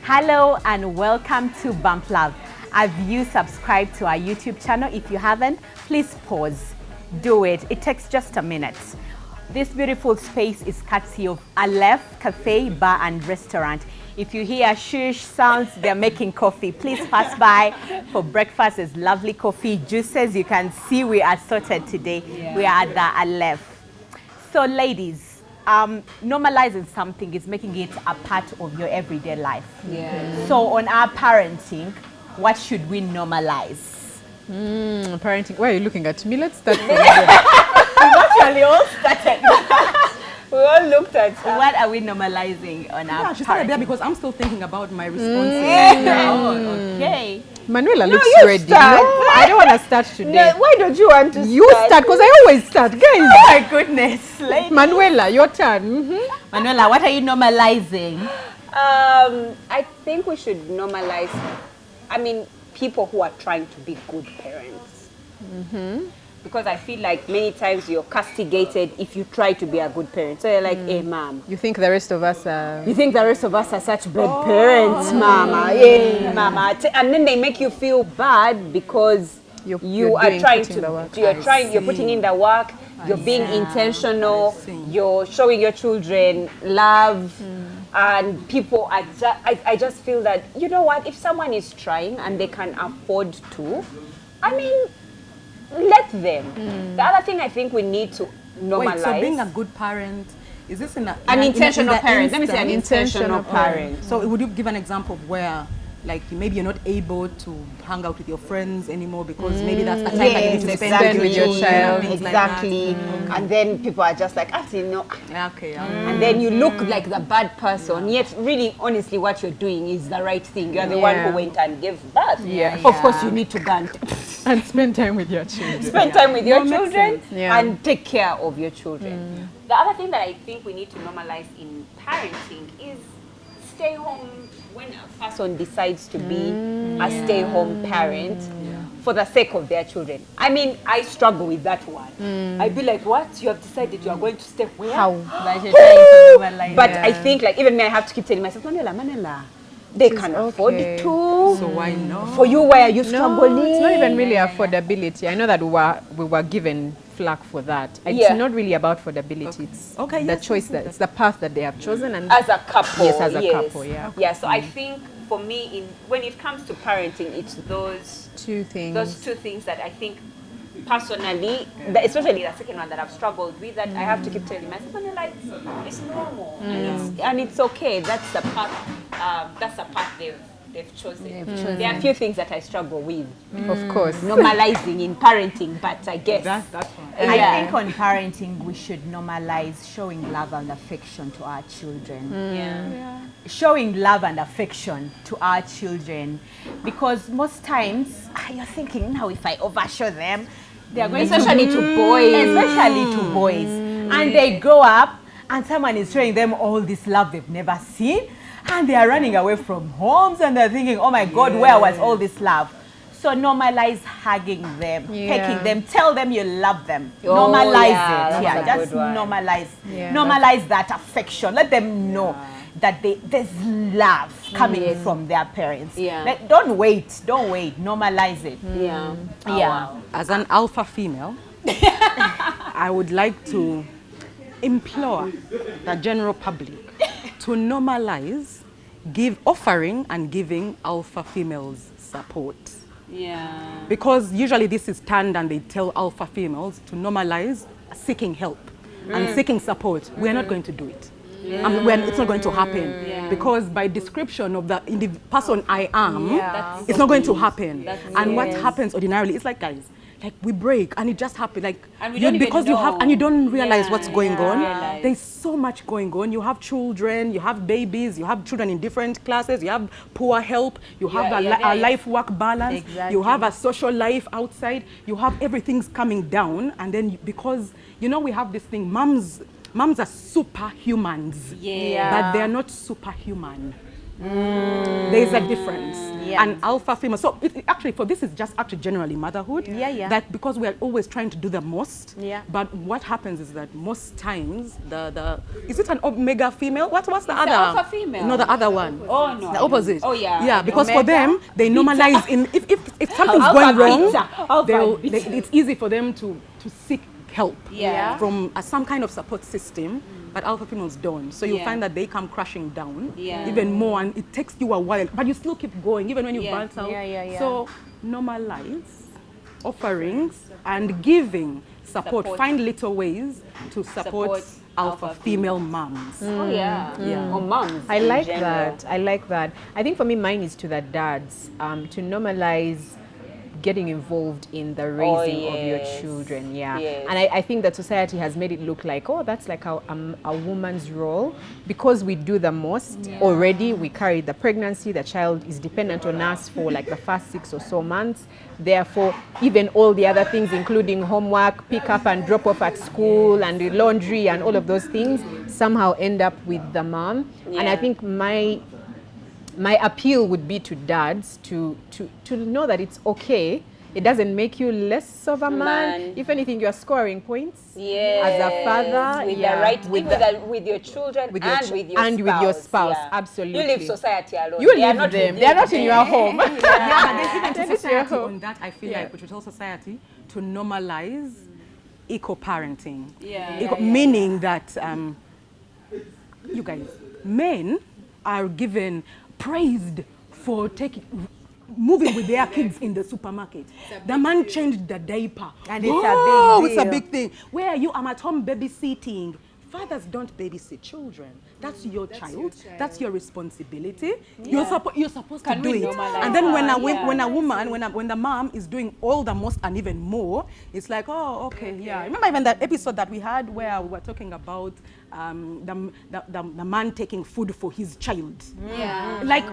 Hello and welcome to Bump Love. Have you subscribed to our YouTube channel? If you haven't, please pause. Do it. It takes just a minute. This beautiful space is courtesy of Aleph Cafe, Bar and Restaurant. If you hear shush sounds, they're making coffee. Please pass by for breakfast. There's lovely coffee, juices. You can see we are sorted today. Yeah. We are at the Aleph. So ladies, normalizing something is making it a part of your everyday life. Yeah. So on our parenting, what should we normalize? Parenting. Why are you looking at me? Let's start from there. We've actually all started. We all looked at what are we normalizing on our she started there because I'm still thinking about my responses. Oh, okay. Manuela looks ready. Start. No, I don't want to start today. No, why don't you want to You start because I always start. Guys. Oh my goodness. Lady. Manuela, your turn. Manuela, what are you normalizing? I think we should normalize, people who are trying to be good parents. Because I feel like many times you're castigated if you try to be a good parent. So you're like, hey, mom. You think the rest of us are... You think the rest of us are such bad parents, mama. Yeah, mama. And then they make you feel bad because you are trying to... You're putting in the work. You're being intentional. You're showing your children love. And people are I just feel that, you know what, if someone is trying and they can afford to, let them. The other thing I think we need to normalize. Wait, so being a good parent, is this an intentional parent? Let me say an intentional parent. So would you give an example of where, like, maybe you're not able to hang out with your friends anymore because maybe that's the time that you need to spend with your child. Exactly. And then people are just like, Okay. And then you look like the bad person, yet really, honestly, what you're doing is the right thing. You're the one who went and gave birth. Of course, you need to go and spend time with your children. Spend time with your children and take care of your children. The other thing that I think we need to normalize in parenting is stay home when a person decides to be a stay-home parent for the sake of their children. I struggle with that one. I'd be like, what? You have decided you are going to stay where? How? But I think, like, even me, I have to keep telling myself, Manela, they can afford it too. So why not? For you, why are you struggling? It's not even really affordability. I know that we were given flack for that. It's not really about affordability. It's the choice that it's the path that they have chosen, and as a couple. Yes, as a couple. Yeah. So I think for me, when it comes to parenting, it's those two things that I think personally, especially the second one that I've struggled with, that I have to keep telling myself, it's normal and it's okay. That's the path. That's the path they've chosen. There are a few things that I struggle with. Of course. Normalizing in parenting, but I guess that's fine. I think on parenting we should normalize showing love and affection to our children. Showing love and affection to our children, because most times you're thinking, now if I overshow them, they are going especially to boys, and they grow up and someone is showing them all this love they've never seen, and they are running away from homes and they're thinking, oh my God, where was all this love? So normalize hugging them, pecking them, tell them you love them. Normalize it. Just normalize. Normalize that affection. Let them know that there's love coming from their parents. Don't wait. Normalize it. Wow. As an alpha female, I would like to implore the general public to normalize offering and giving alpha females support. Because usually this is turned and they tell alpha females to normalize seeking help and seeking support. We are not going to do it. It's not going to happen because by description of the person I am, it's not going to happen. And what happens ordinarily, it's like, guys, like we break and it just happens, like you don't realize what's going on. There's so much going on. You have children, you have babies, you have children in different classes, you have poor help, you have a life work balance, you have a social life outside, you have everything's coming down, and then because we have this thing, moms are superhumans, but they're not superhuman. There's a difference. An alpha female. So actually, for this is just actually generally motherhood. That because we are always trying to do the most. But what happens is that most times the is it an omega female? What's the other? Alpha female. No, the other one. Oh no. The opposite. Oh yeah. Yeah, because for them they normalize in if something's going wrong, it's easy for them to seek help from some kind of support system. But alpha females don't. So you find that they come crashing down even more, and it takes you a while, but you still keep going even when you burn out. So normalize offerings and giving support. Find little ways to support alpha female moms. Or moms. I like that. I like that. I think for me, mine is to the dads, to normalize getting involved in the raising of your children. And I think that society has made it look like, oh, that's like a woman's role, because we do the most already. We carry the pregnancy, the child is dependent on us for like the first 6 or so months. Therefore, even all the other things, including homework, pick up and drop off at school, and the laundry and all of those things, somehow end up with the mom. And I think my appeal would be to dads to know that it's okay. It doesn't make you less of a man. If anything, you're scoring points as a father. With the right thing, with your children and with your spouse. Absolutely. You leave society alone. You leave them. They are not in your home. But there's even to society on that, I feel like we should tell society to normalize eco-parenting. Meaning that, you guys, men are given praised for moving with their kids in the supermarket. The man changed the diaper. And it's a big deal. It's a big thing. Where you am at home babysitting. Fathers don't babysit children. That's your child. That's your responsibility. You're supposed to do it. And then when the mom is doing all the most and even more, it's like, oh, okay, Remember even that episode that we had where we were talking about the man taking food for his child. Like,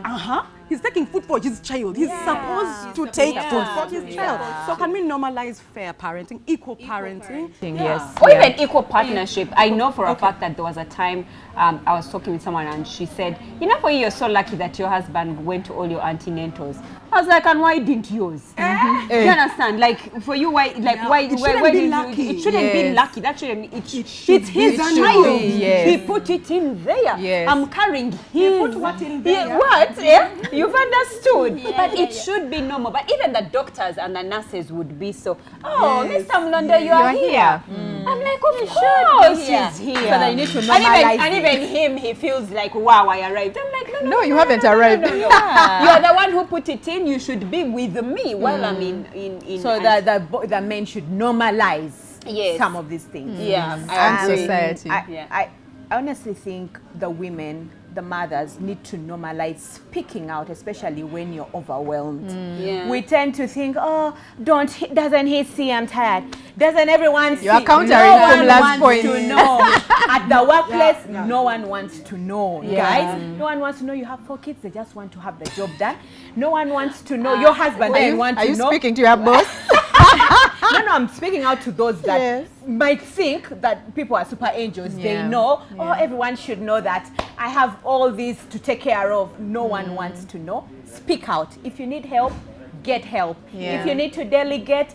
he's taking food for his child. He's supposed to take food for his child. So can we normalize fair parenting, equal parenting? Yes. Or even equal partnership. I know for a fact that there was a time I was talking with someone and she said, you know, for you, you're so lucky that your husband went to all your antenatals. I was like, and why didn't yours? You understand? Like, for you, why? Like, why? It shouldn't be lucky. It shouldn't be lucky. That shouldn't. It's his child. He put it in there. I'm carrying him. He put what in there? What? Yeah, you've understood. But it should be normal. But even the doctors and the nurses would be so. Oh, Mr. Mlonda, you are here. I'm like, of course he's here. So then you need to normalize and even him, he feels like, wow, I arrived. I'm like, no, you haven't arrived. You're the one who put it in. You should be with me while I'm in. So the men should normalize some of these things. And society. I honestly think the women, the mothers, need to normalize speaking out, especially when you're overwhelmed. We tend to think, oh, doesn't he see I'm tired? Doesn't everyone see? You're countering last point. To know. At the workplace, no one wants to know, guys. No one wants to know you have 4 kids. They just want to have the job done. No one wants to know your husband. They want to know. Are you speaking to your boss? No, I'm speaking out to those that might think that people are super angels. They know, everyone should know that I have all these to take care of. No one wants to know. Speak out. If you need help, get help. If you need to delegate.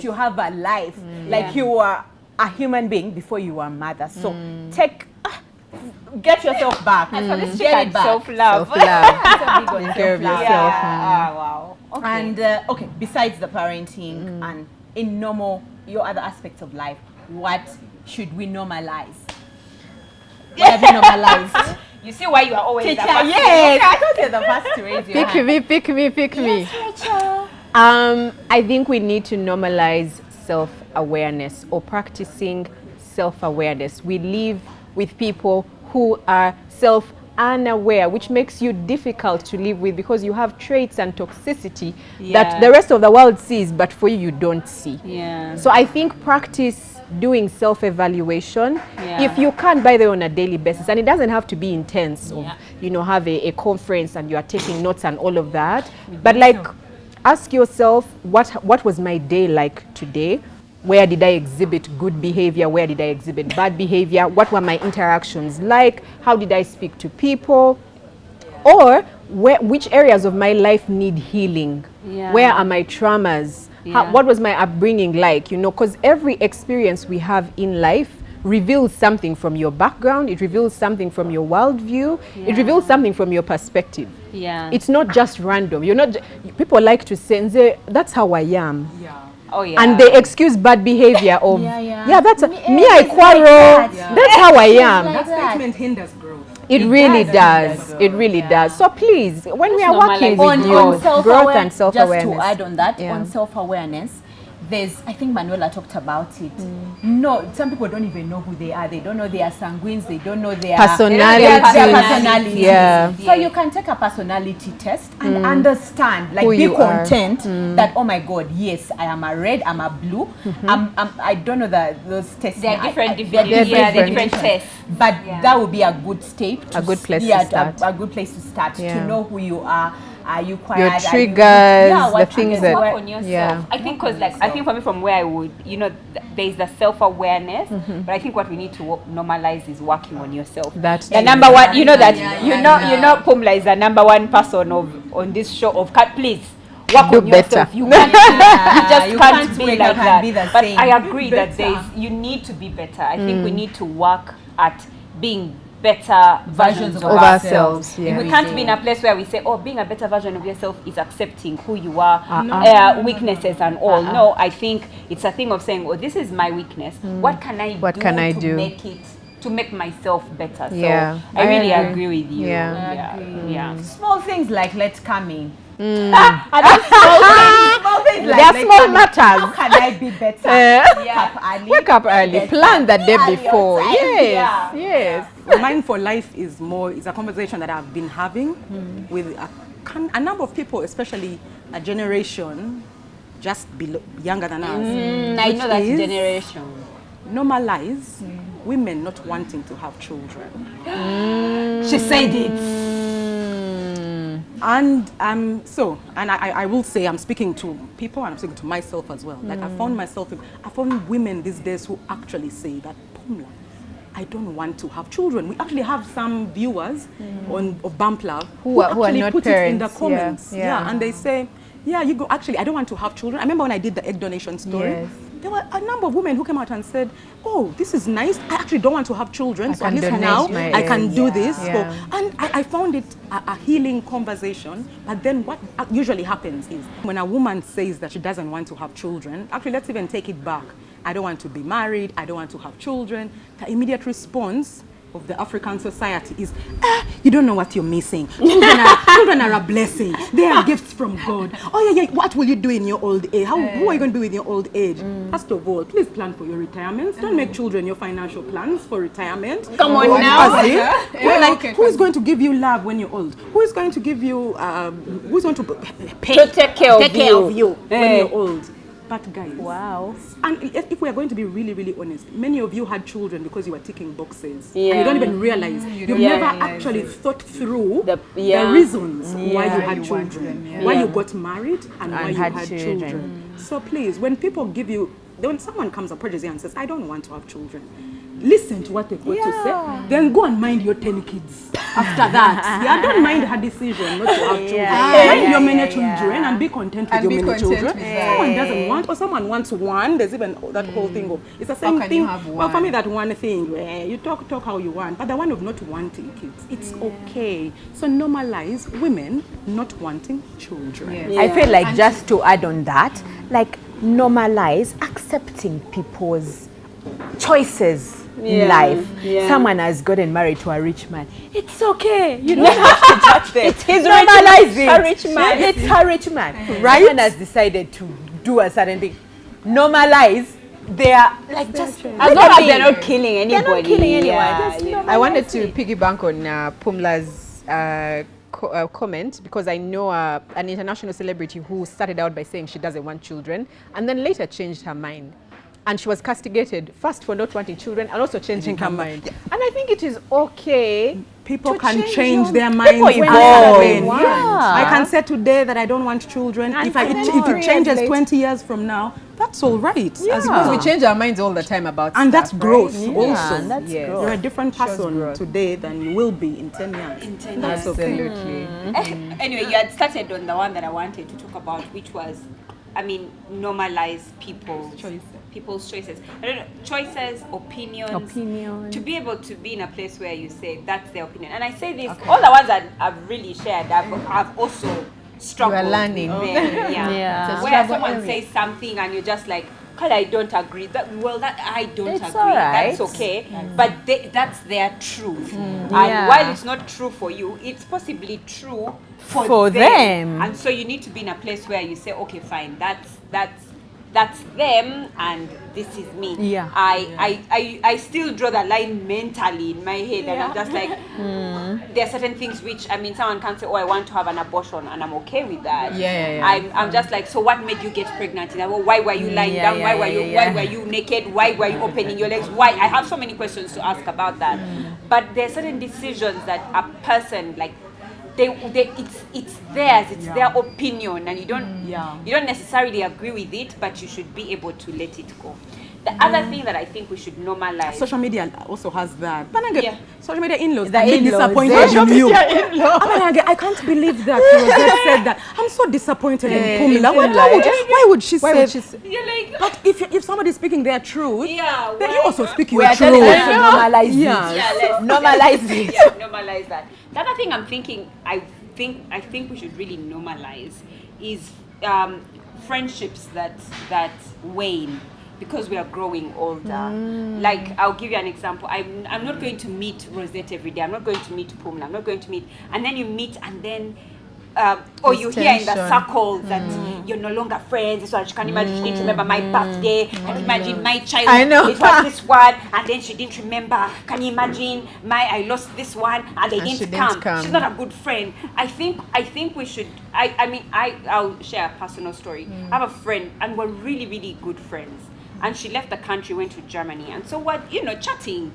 You have a life. Like you are a human being before you are a mother. So get yourself back. Get it back. Self-love. Take care of yourself. Wow. Okay. And besides the parenting and in your other aspects of life, what should we normalize? What have you normalized? You see why you are always Teacher, the first. Yes, I thought you're the first to raise your hand. Pick me. Rachel. I think we need to normalize self-awareness or practicing self-awareness. We live with people who are unaware, which makes you difficult to live with because you have traits and toxicity that the rest of the world sees, but for you don't see. So I think practice doing self-evaluation. If you can, by the way, on a daily basis, and it doesn't have to be intense, or have a conference and you are taking notes and all of that, but like ask yourself, what was my day like today? Where did I exhibit good behavior? Where did I exhibit bad behavior? What were my interactions like? How did I speak to people? Or which areas of my life need healing? Where are my traumas? What was my upbringing like? Because every experience we have in life reveals something from your background. It reveals something from your worldview. It reveals something from your perspective. It's not just random. People like to say, that's how I am. And they excuse bad behavior of that's me, I quarrel. That's how I am. That statement hinders growth. It really does. It really does. So please, when we are working with you, growth and self-awareness. Just to add on that, on self-awareness, I think Manuela talked about it. No, some people don't even know who they are. They don't know they are sanguines. They don't know their personality. So you can take a personality test and understand, like be content that, oh my God, yes, I am a red, I'm a blue. I don't know that those tests. They're different. They're different tests. But that would be a good step. A good place to start. A good place to start to know who you are. Are you quiet? Your triggers, the things that work on yourself. I think I think for me, from where I would, there's the self-awareness, but I think what we need to normalize is working on yourself. That's the number one. You know Pumla is the number one person on this show of cut. Please work on yourself. You can't. You can't be like that. But I agree that you need to be better. I think we need to work at being better versions of ourselves. We can't be in a place where we say, being a better version of yourself is accepting who you are, weaknesses and all. No, I think it's a thing of saying, this is my weakness. What can I do to make myself better? So I really agree with you. Small things like let's come in. Small matters. How can I be better? Wake up early. Plan the day before. Yes. Mine for Life is a conversation that I've been having with a number of people, especially a generation just younger than us. I know that generation. Normalize women not wanting to have children. She said it. And I will say, I'm speaking to people and I'm speaking to myself as well. Like I found women these days who actually say that, Pumla, I don't want to have children. We actually have some viewers of Bump Love who actually not put parents. It in the comments. And they say, you go, actually, I don't want to have children. I remember when I did the egg donation story, there were a number of women who came out and said, this is nice. I actually don't want to have children, so at least for now, I can do this. And I found it a healing conversation. But then what usually happens is when a woman says that she doesn't want to have children, actually, let's even take it back. I don't want to be married. I don't want to have children. The immediate response of the African society is, you don't know what you're missing. Children are a blessing. They are gifts from God. What will you do in your old age? Who are you going to be with your old age? First of all, please plan for your retirement. Don't make children your financial plans for retirement. Come on now. Who is going to give you love when you're old? Who is going to give you, who's going to take care of you when you're old? But guys, and if we are going to be really, really honest, many of you had children because you were ticking boxes. And you don't even realize. You've never actually thought through the reasons why you had children, why you got married, and why you had children. So please, when people when someone comes approaches you and says, I don't want to have children, listen to what they've got to say, then go and mind your 10 kids after that. Don't mind her decision not to have children. Mind your many children and be content with your many children. Someone doesn't want, or someone wants one, there's even that whole thing of, it's the same thing. Well, for me, that one thing where you talk how you want, but the one of not wanting kids, it's okay. So normalize women not wanting children. I feel like just to add on that, like normalize accepting people's choices in life. Someone has gotten married to a rich man. It's okay. You don't have to judge them. It's a rich man. It's a rich man. Right? Someone has decided to do a certain thing. Normalize. They are like just as long as they're not killing anybody. They're not killing anyone. I wanted to piggyback on Pumla's comment, because I know an international celebrity who started out by saying she doesn't want children and then later changed her mind. and she was castigated first for not wanting children and also changing her mind. And I think it is okay. People can change their minds. People evolve. I can say today that I don't want children. If it changes 20 years from now, that's all right. I suppose we change our minds all the time about and stuff, that's growth right? also. And that's growth. You're a different person today than you will be in 10 years. In 10 years. Absolutely. Anyway, you had started on the one that I wanted to talk about, which was, I mean, normalize people's choices. I don't know, choices, opinions. To be able to be in a place where you say that's their opinion. And I say this, all the ones that I've really shared, I've also struggled. You are learning. Yeah. Where someone says something and you're just like, God, I don't agree. That I don't agree. Right. That's okay. But that's their truth. And while it's not true for you, it's possibly true for them. And so you need to be in a place where you say, okay, fine, that's them and this is me. I still draw the line mentally in my head and I'm just like, there are certain things which, I mean, someone can say, oh, I want to have an abortion and I'm okay with that. I'm just like, so what made you get pregnant? Why were you lying down? Why were you naked? Why were you opening your legs? Why? I have so many questions to ask about that. But there are certain decisions that a person, like, it's theirs, it's their opinion, and you don't necessarily agree with it, but you should be able to let it go. The other thing that I think we should normalize. Social media also has that. Social media in-laws. The in-laws. Disappointed in you. I can't believe that Rosette said that. I'm so disappointed in Pumila. Why would she say? You're like, but if somebody's speaking their truth, then you also speak your truth. Normalize it. Normalize it. Normalize that. The other thing I'm thinking, I think we should really normalize is friendships that wane because we are growing older. Like, I'll give you an example. I'm not going to meet Rosette every day. I'm not going to meet Pumla. I'm not going to meet, and then you meet, and then or you hear in the circle that you're no longer friends. So she can imagine she didn't remember my birthday. Can you imagine my child? I know. It was this one, and then she didn't remember. Can you imagine I lost this one, and they didn't come. She's not a good friend. I think we should. I'll share a personal story. I have a friend, and we're really, really good friends. And she left the country, went to Germany. And so what, chatting,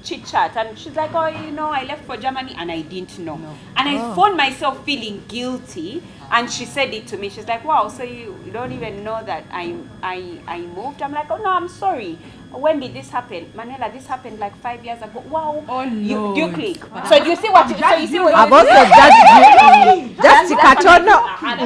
chit chat. And she's like, oh, I left for Germany and I didn't know. And I found myself feeling guilty. And she said it to me. She's like, wow, so you don't even know that I moved? I'm like, oh, no, I'm sorry. When did this happen? Manuela, this happened like 5 years ago. Wow. Oh, no. Do you click? So you see what I've also judged you. That's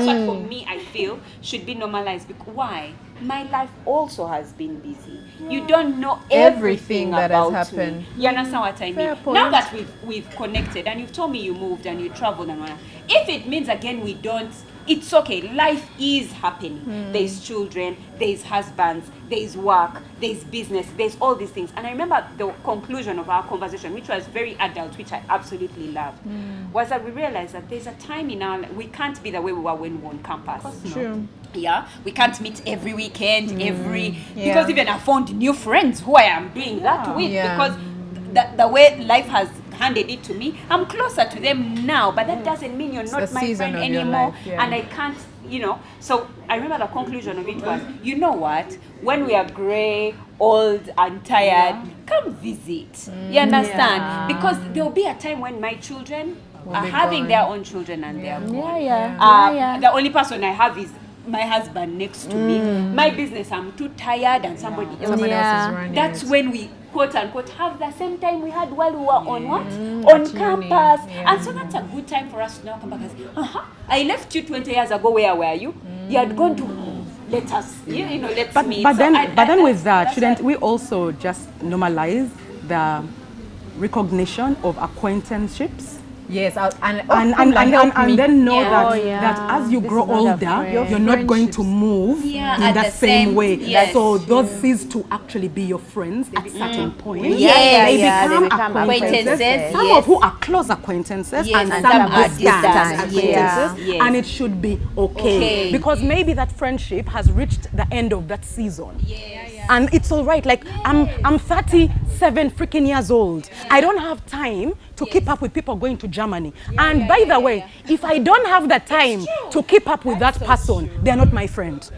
what for me I feel should be normalized. Because why? My life also has been busy. You don't know everything that about has happened. me. You understand what I mean? Now that we've connected and you've told me you moved and you traveled and whatnot, if it means again we don't, it's okay. Life is happening. There's children, there's husbands, there's work, there's business, there's all these things. And I remember the conclusion of our conversation, which was very adult, which I absolutely loved, was that we realized that there's a time in our life, we can't be the way we were when we were on campus. True. Yeah, we can't meet every weekend, because even I found new friends who I am doing that with, because the way life has handed it to me, I'm closer to them now, but that doesn't mean you're not my friend anymore, and I can't, so I remember the conclusion of it was, you know what, when we are grey, old and tired, come visit. You understand? Because there will be a time when my children are having their own children and they're gone. The only person I have is my husband next to me. My business, I'm too tired and somebody else is running. That's when we quote unquote have the same time we had while we were on on campus. And so that's a good time for us to now come back and say, I left you 20 years ago, where were you? You had gone to let us, let's meet. But then with that, shouldn't we also just normalize the recognition of acquaintanceships? Yes, and then know that as you grow older, you're not going to move in the same way. Yes. So those cease to actually be your friends at certain point. They become acquaintances. Some of who are close acquaintances and some are distant acquaintances. And it should be okay. Because maybe that friendship has reached the end of that season. And it's all right. Like I'm 37 freaking years old. I don't have time to keep up with people going to Germany. And by the way, if I don't have the time to keep up with that person, they're not my friend.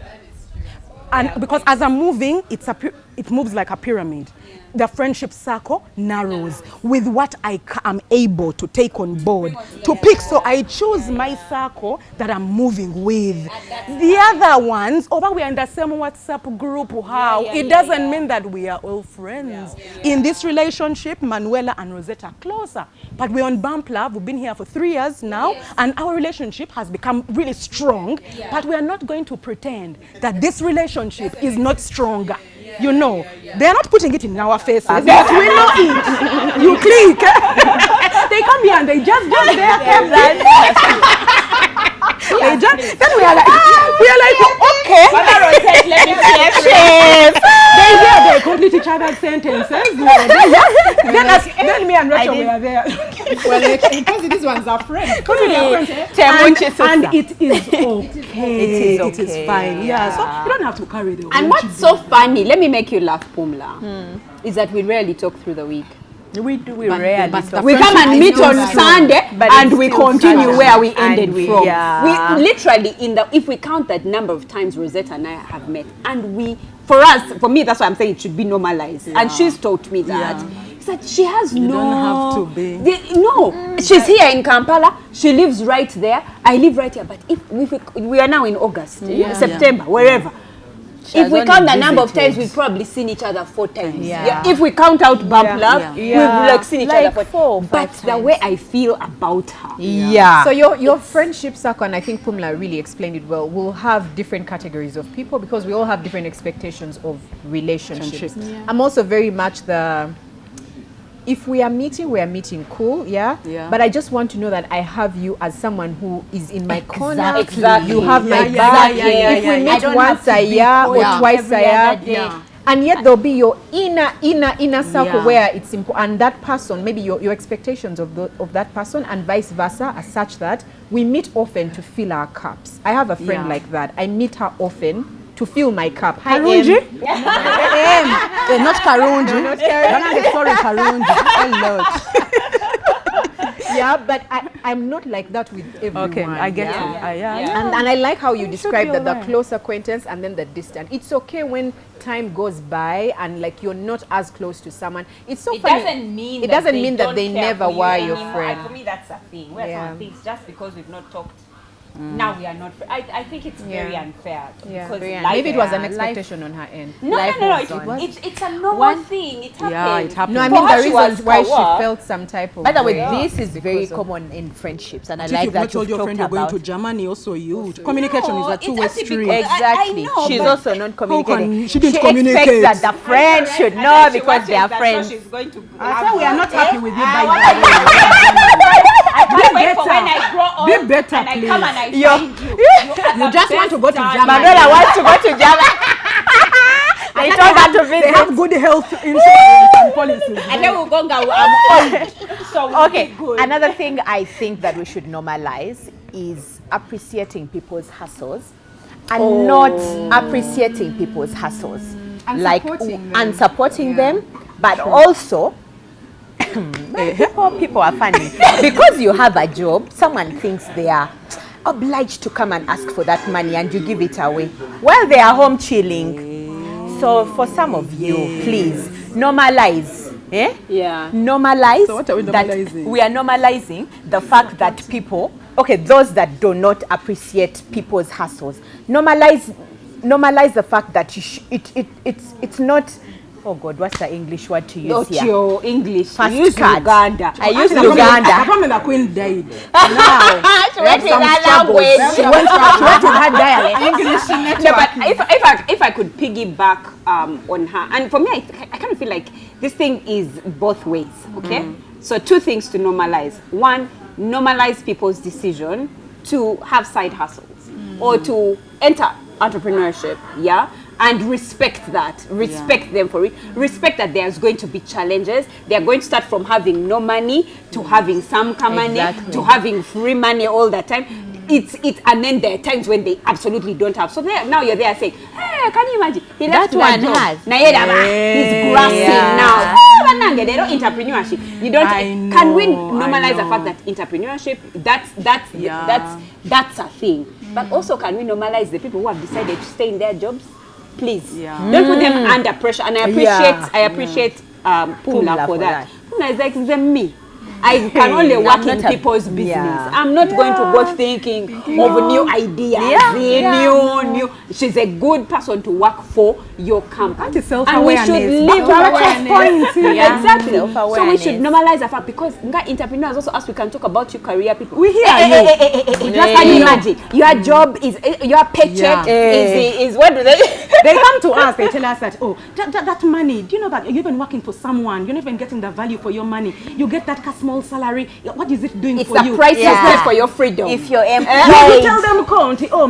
And because as I'm moving, it moves like a pyramid. The friendship circle narrows with what I am able to take on board to pick. So I choose my circle that I'm moving with. The other ones, although we are in the same WhatsApp group, it doesn't mean that we are all friends. In this relationship, Manuela and Rosetta are closer. But we're on Bump Love. We've been here for 3 years now, and our relationship has become really strong. But we are not going to pretend that this relationship is not stronger. You know, they're not putting it in our faces, but we know it. You click. They come here and they just there. Then we are like, okay. Let me see. They hear they complete each other's sentences. Then me and Rachel we are there. Well, because these ones are friends. And it is okay. It is fine. Yeah. So you don't have to carry the. And what's so funny? Let me make you laugh, Pumla. Is that we rarely talk through the week. We rarely talk. We come and meet on Sunday, and we continue where we ended from. We literally, if we count that number of times Rosetta and I have met, and for me, that's why I'm saying it should be normalized. And she's taught me that. That she has you don't have to be. She's here in Kampala. She lives right there. I live right here. But if we are now in August, September, wherever. If we count the number of times, we've probably seen each other 4 times. If we count out Bump Love, we've like seen each other 4 times. But the way I feel about her. So your friendship circle, and I think Pumla really explained it well, will have different categories of people because we all have different expectations of relationships. I'm also very much if we are meeting cool, but I just want to know that I have you as someone who is in my corner. Exactly. You have my back. If we meet once a year or twice a year, and yet there'll be your inner circle where it's important, and that person, maybe your expectations of that person, and vice versa, are such that we meet often to fill our cups. I have a friend like that. I meet her often to fill my cup. Karunji? Not Karunji. Sorry, Karunji. But I'm not like that with everyone. Okay, I get you. And I like how you describe that the close acquaintance and then the distant. It's okay when time goes by and like you're not as close to someone. It's so funny. It doesn't mean that they never were your friend. And for me, that's a thing. Where someone thinks just because we've not talked. Now we are not. I think it's very unfair. Because maybe it was an expectation on her end. No. It's a normal thing. It happens. Yeah, it happens. No, I mean the reasons why she felt some type of. By the way, this is very common in friendships, and I like that you've told your friend you're going to Germany. Also, communication is a two-way street. Exactly. She's also not communicating. She didn't communicate. She expects that the friend should know because they are friends. I say we are not happy with you, by the way. Be better, and please. I come and I find you. You just want to go to Germany. Manuela wants to go to Germany. They told her to visit. They have good health insurance and policies. And then we'll go old. So okay, another thing I think that we should normalize is appreciating people's hustles and not appreciating people's hustles. And supporting them, but also people are funny. Because you have a job, someone thinks they are obliged to come and ask for that money and you give it away while they are home chilling. So for some of you, please normalize. Normalize. So what are we normalizing? We are normalizing the fact that people, those that do not appreciate people's hustles, normalize the fact that it's not. Oh God, what's the English word to use not here? Your English. Fast use card. Uganda. I use Uganda. I promise the queen died. Now, she went with her language. She went with her dialect. English network. No, but if I could piggyback on her, and for me, I kind of feel like this thing is both ways. Okay, so 2 things to normalize. 1, normalize people's decision to have side hustles or to enter entrepreneurship. And respect that. Respect them for it. Respect that there's going to be challenges. They're going to start from having no money to having some money to having free money all the time. And then there are times when they absolutely don't have. So now you're there saying, hey, can you imagine? He left that one has. He's grasping now. They don't entrepreneurship. You don't. Can we normalize the fact that entrepreneurship? That's a thing. But also, can we normalize the people who have decided to stay in their jobs? please. Don't put them under pressure. And I appreciate Pumla for that. Pumla is like me. I can only work in people's business. I'm not going to go thinking of new ideas. New. She's a good person to work for your company. And we should live exactly. So we should normalize the fact, because entrepreneurs also, as we can talk about your career, people. We hear you. Just can you imagine? Your job is your paycheck is what do they? They come to us. They tell us that that money. Do you know that you're even working for someone? You're not even getting the value for your money. You get that small salary. What is it doing for you? It's the price you pay for your freedom. If you're employed, you tell them,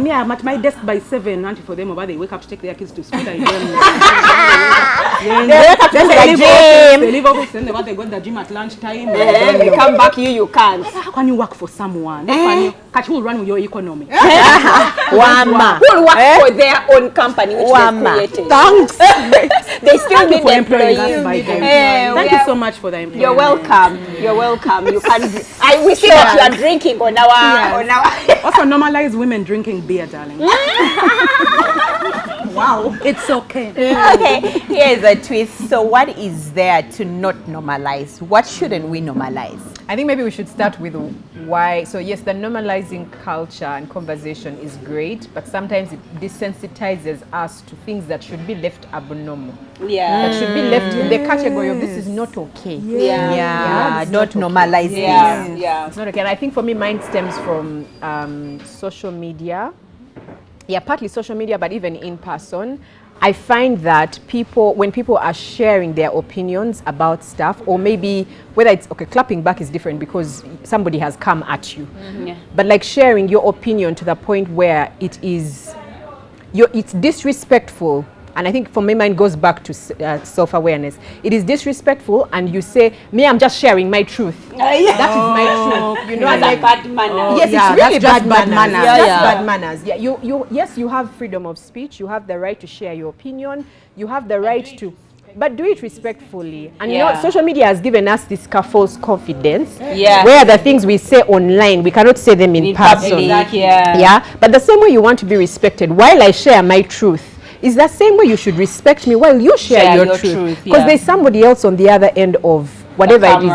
me, I'm at my desk by 7. And for them, over they wake up to take their kids to school. They wake up to the gym. They leave office, then they go to the gym at lunchtime. They come back, you can't. How can you work for someone? Catch who run with your economy? Who will work for their own company, which they've created. Thanks. They still need employees. Thank you so much for the employees. You're welcome. You're welcome. You can. We see that you are drinking on our. Also, normalize women drinking beer, darling. Wow, it's okay. Okay, here's a twist. So what is there to not normalize? What shouldn't we normalize? I think maybe we should start with why. So yes, the normalizing culture and conversation is great, but sometimes it desensitizes us to things that should be left abnormal. That should be left in the category of this is not okay. Not normalizing. It's not okay. And I think for me, mine stems from social media. Yeah, partly social media, but even in person. I find that when people are sharing their opinions about stuff, or maybe whether it's, clapping back is different because somebody has come at you. But like sharing your opinion to the point where it's disrespectful. And I think for me, mine goes back to self-awareness. It is disrespectful, and you say, me, I'm just sharing my truth. That is my truth. You know, like bad manners. Yes, it's really bad manners. Bad manners. Yeah, yes, you have freedom of speech. You have the right to share your opinion. You have the right to, but do it respectfully. And you know, social media has given us this false confidence, where the things we say online, we cannot say them in person. But the same way you want to be respected, while I share my truth, is the same way you should respect me while you share your truth. Because there's somebody else on the other end of whatever it is.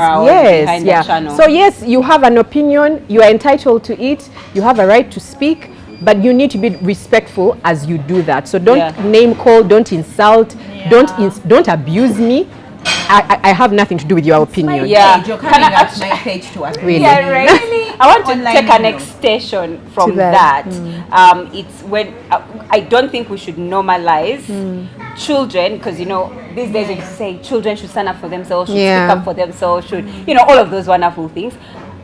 So yes, you have an opinion, you are entitled to it, you have a right to speak, but you need to be respectful as you do that. So don't name call, don't insult, don't abuse me. I have nothing to do with your opinion. My page to agree. Really? I want to take an extension from that. It's when I don't think we should normalize children, because you know these days we say children should stand up for themselves, should speak up for themselves, should all of those wonderful things.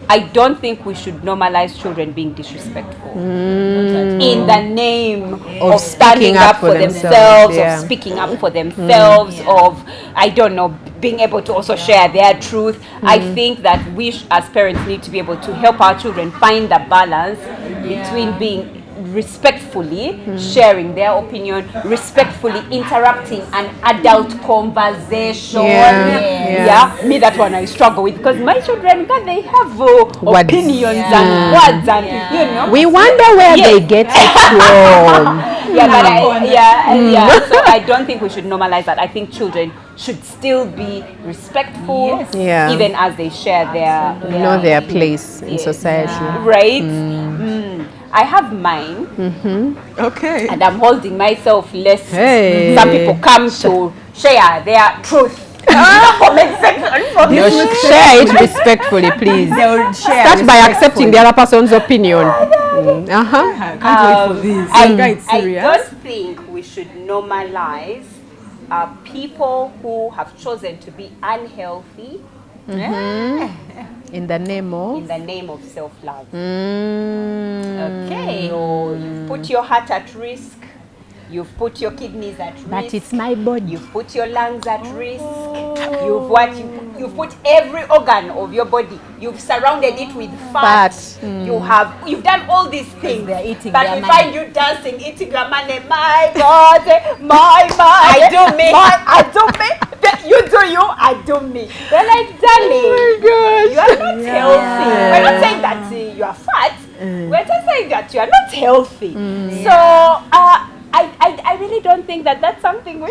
I don't think we should normalize children being disrespectful in the name of standing up for themselves, of speaking up for themselves, of, I don't know, being able to also share their truth. I think that we as parents need to be able to help our children find the balance between being respectfully sharing their opinion, respectfully interrupting an adult conversation. Me, that one I struggle with, because my children, they have opinions and words, and we wonder where they get it from. So I don't think we should normalize that. I think children should still be respectful, even as they share their place in society. Right? I have mine. Okay. And I'm holding myself less. Some people come to share their truth. You should share it respectfully, please. Start by accepting the other person's opinion. Can't wait for this. I don't think we should normalize people who have chosen to be unhealthy. In the name of self-love. Okay. So you've put your heart at risk. You've put your kidneys at risk. But it's my body. You've put your lungs at risk. You've put every organ of your body. You've surrounded it with fat. You've done all these things. But we find you dancing, eating your money. My God, I do me. I do me. You do you, I do me. They're like, darling, you are not healthy. We're not saying that you are fat. We're just saying that you are not healthy. So I really don't think that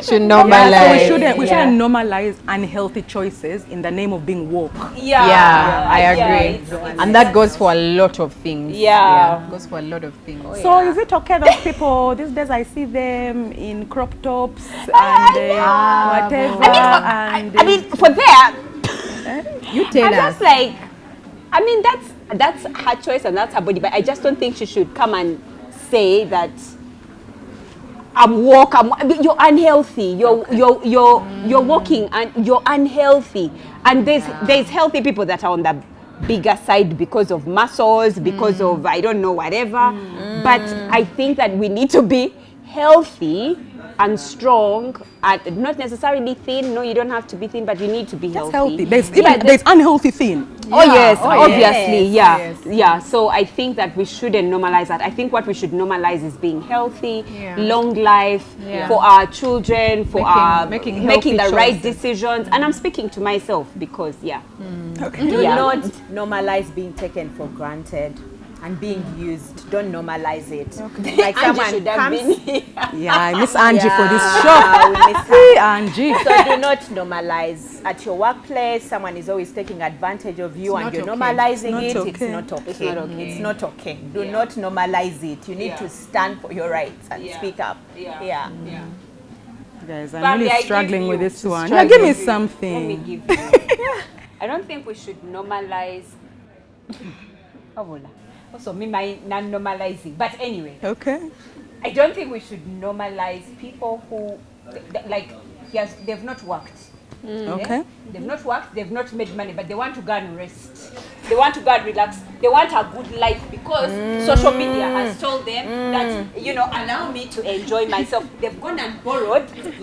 Should normalize. So we shouldn't normalize unhealthy choices in the name of being woke. I agree. And that goes for a lot of things. Goes for a lot of things. So is it okay that people these days I see them in crop tops and whatever? I mean, for that, you tell us. Just like, I mean, that's her choice and that's her body, but I just don't think she should come and say that I'm woke. You're unhealthy. You're walking and you're unhealthy. And there's healthy people that are on the bigger side because of muscles, because of I don't know whatever. But I think that we need to be healthy and strong and not necessarily thin. No, you don't have to be thin, but you need to be healthy. There's unhealthy thin. Obviously. So I think that we shouldn't normalize that. I think what we should normalize is being healthy, long life for our children, for making the right decisions. And I'm speaking to myself because Do not normalize being taken for granted and being used. Don't normalize it. Like someone should have been here. I miss Angie for this show. We miss her. Angie. So do not normalize. At your workplace, someone is always taking advantage of you and you're normalizing it. It's not okay. It's not okay. Do not normalize it. You need to stand for your rights and speak up. Guys, I'm really struggling with this one. Give me something. Let me give you. I don't think we should normalize. Also, me my non-normalizing. But anyway. Okay. I don't think we should normalize people who, they've not worked. Okay. They've not worked, they've not made money, but they want to go and rest. They want to go and relax. They want a good life because social media has told them that, allow me to enjoy myself. They've gone and borrowed, the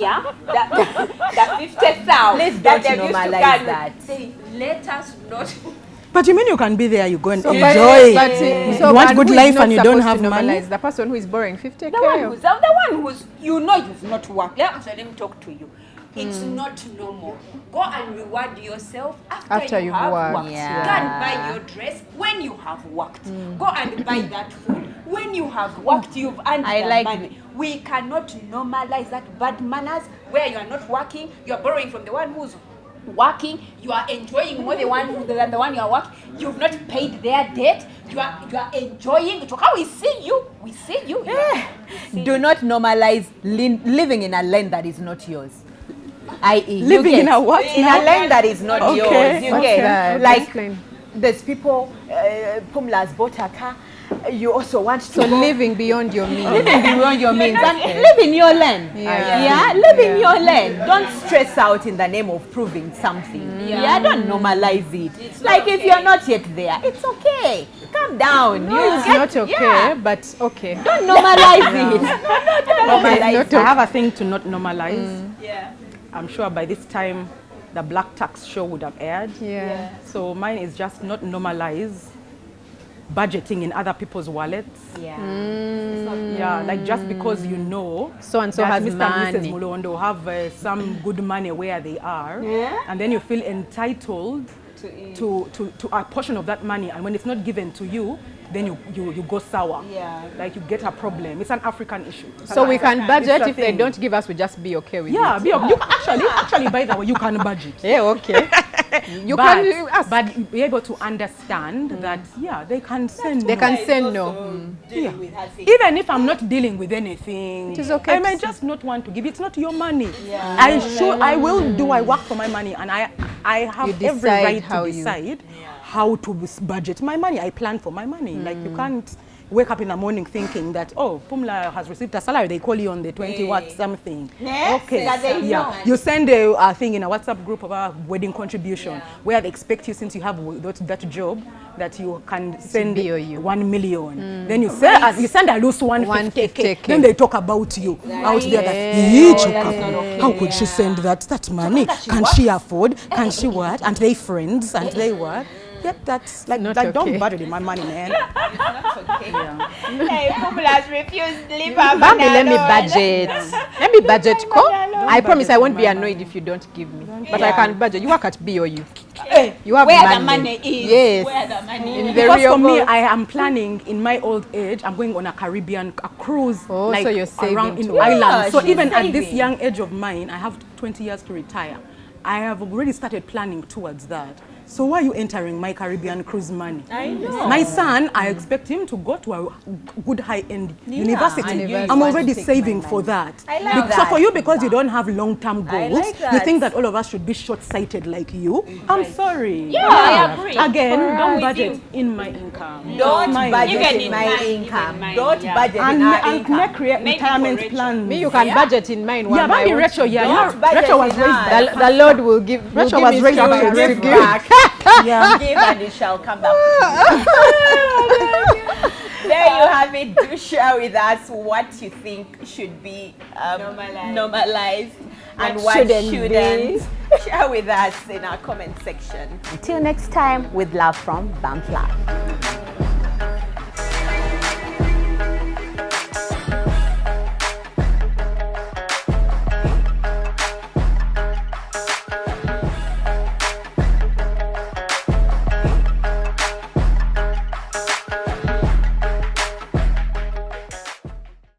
50,000. Let's don't normalize that. Say, let us not. But you mean you can be there, you go and enjoy. You want good life and you don't have money? The person who is borrowing 50K. The one who's, you've not worked. Let me talk to you. It's not normal. Go and reward yourself after you have worked. Go and buy your dress when you have worked. Go and buy that food when you have worked. You've earned money. We cannot normalize that bad manners where you are not working. You are borrowing from the one who's working. You are enjoying more than the one you are working. You've not paid their debt. You are enjoying. How we see you. Do not normalize living in a land that is not yours. I.e. living in a what? In a land that is not yours. You get like there's people. Pumla has bought a car. You also want to living beyond your means. Living beyond your means and live in your lane. Live in your lane. Don't stress out in the name of proving something. Don't normalize it. It's like if you're not yet there, it's okay. Calm down. It's not okay, but okay. Don't normalize it. I have a thing to not normalize. I'm sure by this time the Black Tax show would have aired. So mine is just not normalize budgeting in other people's wallets. Like just because so and so has Mr. money. and Mrs. Mulondo have some good money where they are, and then you feel entitled to a portion of that money, and when it's not given to you, then you go sour. Like you get a problem. It's an African issue. So we can budget. If they don't give us, we just be okay with it. You can actually by the way, you can budget. Okay. But be able to understand that they can say no. They can say no. Even if I'm not dealing with anything, it is okay. I may just not want to give. It's not your money. I work for my money, and I have every right to decide how to budget my money. I plan for my money. Like you can't wake up in the morning thinking that, Pumla has received a salary, they call you on the 20 what something. You send a thing in a WhatsApp group of a wedding contribution where they expect you, since you have that job, that you can send 1 million. Then you send a loose 150K. Then they talk about you out there that, how could she send that money? Can she afford? Can she what? And they friends and they what? Yep, that's like Not don't okay. budget in my money, man. It's not okay. Hey, people has refused to leave her Bambi, money let me alone. budget. Let me budget, ko. I promise I won't be my annoyed if you don't give me. But I can budget. You work at BOU. Hey, You have where money. the money is. Yes. Where the money In is. the Because real for me, world. I am planning in my old age, I'm going on a Caribbean cruise, Oh, like so you're saving around in too. islands. So she's even at this saving. young age of mine, I have 20 years to retire. I have already started planning towards that. So why are you entering my Caribbean cruise money? I know. My son, I expect him to go to a good high-end university. and you I'm want already to take saving my for money. that. I like So that. for you, because you don't have long-term I goals, like you that. think that all of us should be short-sighted like you. I'm sorry. Yeah, I agree. Again, don't budget in my income. Don't Mine. budget Even in in my mine, income. even mine, Don't yeah. budget in And our make income. retirement for plans. Me, you can budget in mine. Yeah, my maybe own Rachel, children. yeah. Don't You know, budget Rachel was in raised ours. by The Lord will give. will Rachel give was me raised by strength a to Give give. back. yeah. Give and it shall come back. There you have it. Do share with us what you think should be normalized and what shouldn't shouldn't. Share with us in our comment section. Until next time, with love from Bump Love.